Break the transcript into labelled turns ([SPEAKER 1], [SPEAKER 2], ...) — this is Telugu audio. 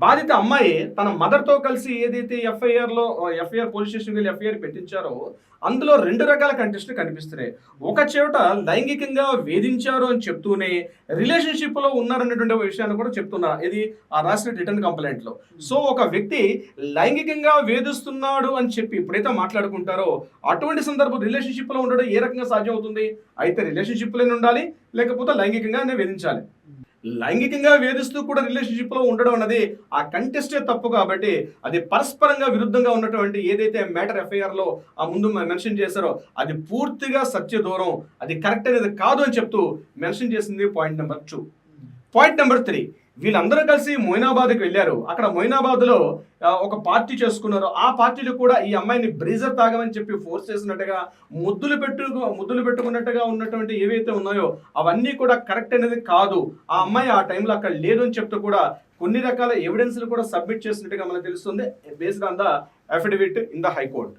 [SPEAKER 1] బాధిత అమ్మాయి తన మదర్‌తో కలిసి ఏదైతే ఎఫ్ఐఆర్ పోలీస్ స్టేషన్‌కి వెళ్లి ఎఫ్ఐఆర్ పెట్టించారో, అందులో 2 రకాల కంటెస్ట్‌లు కనిపిస్తున్నాయి. ఒక చోట లైంగికంగా వేధించారు అని చెప్తూనే, రిలేషన్‌షిప్‌లో ఉన్నారన్నటువంటి విషయాన్ని కూడా చెప్తున్నారు. ఇది ఆ రాసిన రిటర్న్ కంప్లెయింట్‌లో. సో, ఒక వ్యక్తి లైంగికంగా వేధిస్తున్నాడు అని చెప్పి ఎప్పుడైతే మాట్లాడుకుంటారో, అటువంటి సందర్భం రిలేషన్‌షిప్‌లో ఉండడం ఏ రకంగా సాధ్యం అవుతుంది? అయితే రిలేషన్‌షిప్‌లోనే ఉండాలి, లేకపోతే లైంగికంగానే వేధించాలి. లైంగికంగా వేధిస్తూ కూడా రిలేషన్‌షిప్‌లో ఉండడం అన్నది ఆ కంటెస్టే తప్పు కాబట్టి, అది పరస్పరంగా విరుద్ధంగా ఉన్నటువంటి ఏదైతే మ్యాటర్ ఎఫ్ఐఆర్‌లో ముందు మెన్షన్ చేశారో, అది పూర్తిగా సత్యదూరం. అది కరెక్ట్ అనేది కాదు అని చెప్తూ మెన్షన్ చేసింది పాయింట్ నంబర్ 2. పాయింట్ నంబర్ 3, వీళ్ళందరూ కలిసి మొయినాబాద్‌కి వెళ్లారు. అక్కడ మొయినాబాద్‌లో ఒక పార్టీ చేసుకున్నారు. ఆ పార్టీలో కూడా ఈ అమ్మాయిని బ్రీజర్ తాగమని చెప్పి ఫోర్స్ చేసినట్టుగా, ముద్దులు పెట్టుకున్నట్టుగా ఉన్నటువంటి ఏవైతే ఉన్నాయో అవన్నీ కూడా కరెక్ట్ అనేది కాదు. ఆ అమ్మాయి ఆ టైంలో అక్కడ లేదు అని చెప్తూ కూడా కొన్ని రకాల ఎవిడెన్స్‌లు కూడా సబ్మిట్ చేసినట్టుగా మనకు తెలుస్తుంది. Based on the affidavit in the high court.